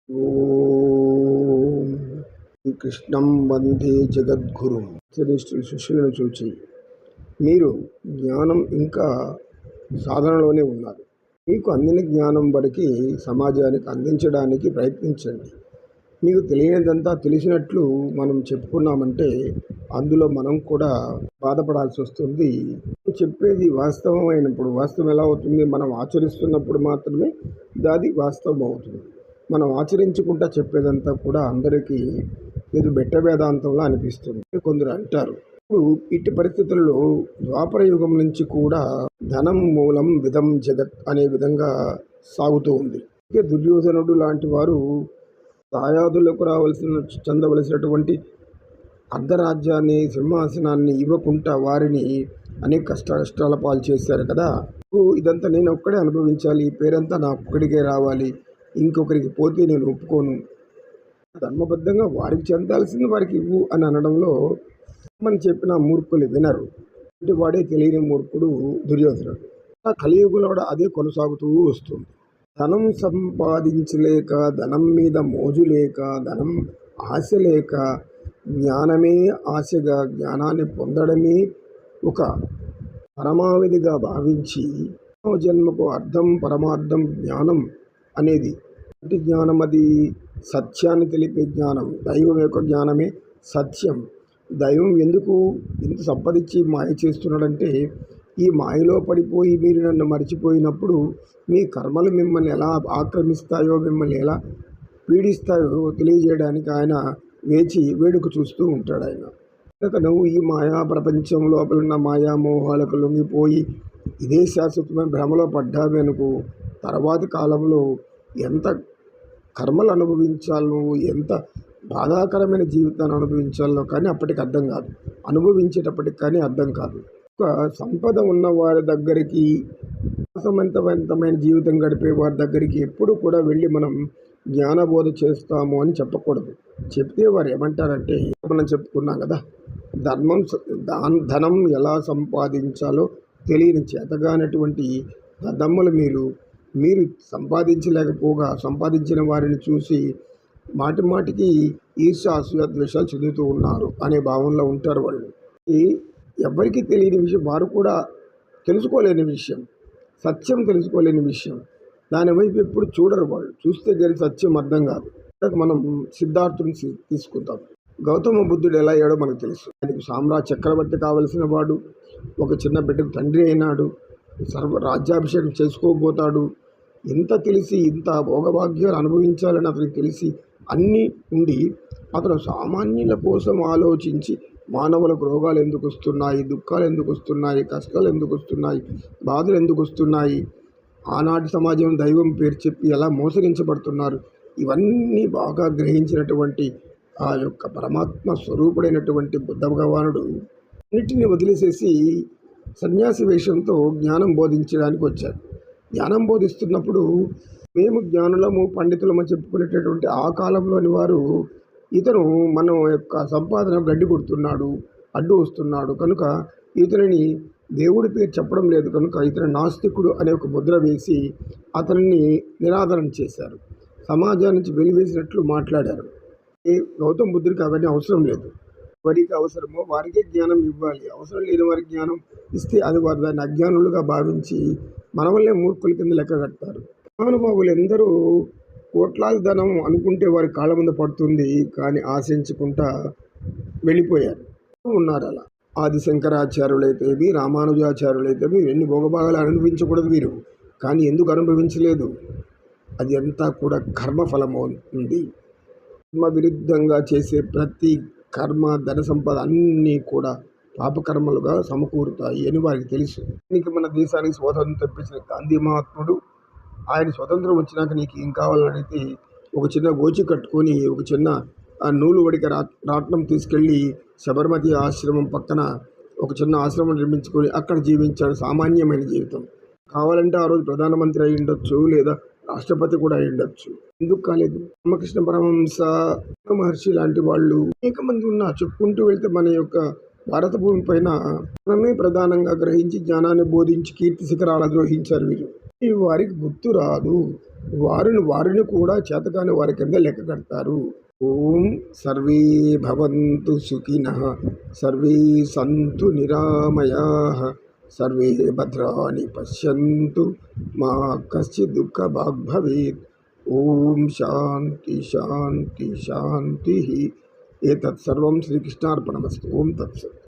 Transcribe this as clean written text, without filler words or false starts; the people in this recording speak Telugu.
ఓం కృష్ణం వందే జగద్గురుం. శిష్యులను చూచి మీరు జ్ఞానం ఇంకా సాధనలోనే ఉన్నారు. మీకు అందిన జ్ఞానం వరకు సమాజానికి అందించడానికి ప్రయత్నించండి. మీకు తెలియనిదంతా తెలిసినట్లు మనం చెప్పుకున్నామంటే అందులో మనం కూడా బాధపడాల్సి వస్తుంది. చెప్పేది వాస్తవమైనప్పుడు వాస్తవం ఎలా అవుతుంది? మనం ఆచరిస్తున్నప్పుడు మాత్రమే దాది వాస్తవం అవుతుంది. మనం ఆచరించుకుంటా చెప్పేదంతా కూడా అందరికీ ఇది బెట్ట వేదాంతంలా అనిపిస్తుంది. కొందరు అంటారు, ఇప్పుడు ఇట్టి పరిస్థితుల్లో ద్వాపర యుగం నుంచి కూడా ధనం మూలం విధం జగత్ అనే విధంగా సాగుతూ ఉంది. దుర్యోధనుడు లాంటి వారు దాయాదులకు చెందవలసినటువంటి అర్ధరాజ్యాన్ని, సింహాసనాన్ని ఇవ్వకుండా వారిని అనేక కష్టాల పాలు చేశారు కదా. ఇదంతా నేను ఒక్కడే అనుభవించాలి, ఈ పేరంతా నా ఒక్కడికే రావాలి, ఇంకొకరికి పోతే నేను ఒప్పుకోను, ధర్మబద్ధంగా వారికి చెందాల్సింది వారికి ఇవ్వు అని అనడంలో మనం చెప్పిన మూర్ఖులు వినరు. అంటే వాడే తెలియని మూర్ఖుడు దుర్యోధనుడు. కలియుగంలో కూడా అదే కొనసాగుతూ వస్తుంది. ధనం సంపాదించలేక, ధనం మీద మోజు లేక, ధనం ఆశ లేక, జ్ఞానమే ఆశగా, జ్ఞానాన్ని పొందడమే ఒక పరమావధిగా భావించి జన్మకు అర్థం పరమార్థం జ్ఞానం అనేది జ్ఞానం, అది సత్యాన్ని తెలిపే జ్ఞానం. దైవం యొక్క జ్ఞానమే సత్యం. దైవం ఎందుకు ఇంత సంపాదించి మాయ చేస్తున్నాడంటే, ఈ మాయలో పడిపోయి మీరు నన్ను మర్చిపోయినప్పుడు మీ కర్మలు మిమ్మల్ని ఎలా ఆక్రమిస్తాయో, మిమ్మల్ని ఎలా పీడిస్తాయో తెలియజేయడానికి ఆయన వేడుక చూస్తూ ఉంటాడు. ఆయన కనుక నువ్వు ఈ మాయా ప్రపంచం లోపల ఉన్న మాయామోహాలకు లొంగిపోయి ఇదే శాశ్వతమైన భ్రమలో పడ్డావి అనుకో, తర్వాతి కాలంలో ఎంత కర్మలు అనుభవించాలో, ఎంత బాధాకరమైన జీవితాన్ని అనుభవించాలో కానీ అప్పటికి అర్థం కాదు, అనుభవించేటప్పటికి కానీ అర్థం కాదు. ఒక సంపద ఉన్న వారి దగ్గరికి, సమర్థవంతమైన జీవితం గడిపే వారి దగ్గరికి ఎప్పుడు కూడా వెళ్ళి మనం జ్ఞానబోధ చేస్తాము అని చెప్పకూడదు. చెప్తే వారు ఏమంటారంటే, మనం చెప్పుకున్నాం కదా, ధనం ఎలా సంపాదించాలో తెలియని చేతగానటువంటి దమ్ములు మీరు సంపాదించలేకపోగా సంపాదించిన వారిని చూసి మాటికి ఈర్ష్య, అసూయ, ద్వేషాలు చెందుతూ ఉన్నారు అనే భావనలో ఉంటారు వాళ్ళు. ఎవరికి తెలియని విషయం, వారు కూడా తెలుసుకోలేని విషయం, సత్యం తెలుసుకోలేని విషయం, దాని వైపు ఎప్పుడు చూడరు వాళ్ళు. చూస్తే గారి సత్యం అర్థం కాదు. మనం సిద్ధార్థుని తీసుకుంటాం. గౌతమ బుద్ధుడు ఎలా అయ్యాడో మనకు తెలుసు. ఆయనకు సామ్రాజ్య చక్రవర్తి కావలసిన వాడు, ఒక చిన్న బిడ్డకు తండ్రి అయినాడు, రాజ్యాభిషేకం చేసుకోబోతాడు. ఇంత తెలిసి, ఇంత భోగభాగ్యాలు అనుభవించాలని అతనికి తెలిసి అన్నీ ఉండి అతను సామాన్యుల కోసం ఆలోచించి మానవులకు రోగాలు ఎందుకు వస్తున్నాయి, దుఃఖాలు ఎందుకు వస్తున్నాయి, కష్టాలు ఎందుకు వస్తున్నాయి, బాధలు ఎందుకు వస్తున్నాయి, ఆనాటి సమాజం దైవం పేరు చెప్పి ఎలా మోసగించబడుతున్నారు, ఇవన్నీ బాగా గ్రహించినటువంటి ఆ యొక్క పరమాత్మ స్వరూపుడైనటువంటి బుద్ధ భగవానుడు అన్నిటిని వదిలేసేసి సన్యాసి వేషంతో జ్ఞానం బోధించడానికి వచ్చారు. జ్ఞానం బోధిస్తున్నప్పుడు మేము జ్ఞానులము, పండితులము చెప్పుకునేటటువంటి ఆ కాలంలోని వారు, ఇతను మన యొక్క సంపాదన గడ్డి కొడుతున్నాడు, అడ్డు వస్తున్నాడు కనుక ఇతనిని దేవుడి పేరు చెప్పడం లేదు కనుక ఇతను నాస్తికుడు అనే ఒక ముద్ర వేసి అతనిని నిరాదరణ చేశారు. సమాజం నుంచి వెలివేసినట్లు మాట్లాడారు. గౌతమ బుద్ధుడికి అవన్నీ అవసరం లేదు. ఎవరికి అవసరమో వారికే జ్ఞానం ఇవ్వాలి. అవసరం లేని వారికి జ్ఞానం ఇస్తే అది వారు దాన్ని అజ్ఞానులుగా భావించి మన వల్లే మూర్ఖుల కింద లెక్క కడతారు. మహానుభావులు ఎందరూ కోట్లాది ధనం అనుకుంటే వారి కాళ్ళ ముందు పడుతుంది కానీ ఆశించుకుంటా వెళ్ళిపోయారు ఉన్నారు. అలా ఆది శంకరాచార్యులైతేవి, రామానుజాచార్యులైతేవి ఎన్ని భోగభాగాలు అనుభవించకూడదు వీరు, కానీ ఎందుకు అనుభవించలేదు? అది అంతా కూడా కర్మఫలం ఉంది. కర్మ విరుద్ధంగా చేసే ప్రతి కర్మ, ధన సంపద అన్నీ కూడా పాపకర్మలుగా సమకూరుతాయి అని వారికి తెలుసు. నీకు మన దేశానికి స్వాతంత్రం తెప్పించిన గాంధీ మహాత్ముడు, ఆయన స్వతంత్రం వచ్చినాక నీకు ఏం కావాలనైతే ఒక చిన్న గోచి కట్టుకొని ఒక చిన్న నూలు వడిక రాట్నం తీసుకెళ్ళి శబర్మతి ఆశ్రమం పక్కన ఒక చిన్న ఆశ్రమం నిర్మించుకొని అక్కడ జీవించాడు అనేకమైన జీవితం. కావాలంటే ఆ రోజు ప్రధానమంత్రి అయి ఉండొచ్చు, లేదా రాష్ట్రపతి కూడా అయి ఉండొచ్చు. ఎందుకు కాలేదు? రామకృష్ణ పరమహంస మహర్షి లాంటి వాళ్ళు అనేక మంది ఉన్నారు. చెప్పుకుంటూ వెళ్తే మన యొక్క భారత భూమి పైన మనమే ప్రధానంగా గ్రహించి జ్ఞానాన్ని బోధించి కీర్తి శిఖరాలు అధిరోహించారు వీరు. వారికి గుర్తు రాదు. వారిని కూడా చేతకాని వారి కింద లెక్క కడతారు. ఓం సర్వే భవంతు సుఖినః, సర్వే సంతు నిరామయాః, సర్వే భద్రాణి పశ్యంతు, మా కశ్చిద్ దుఃఖభాగ్ భవేత్. ఓం శాంతి శాంతి శాంతి. ఏతత్ సర్వం శ్రీకృష్ణార్పణమస్తు. ఓం తత్సత్.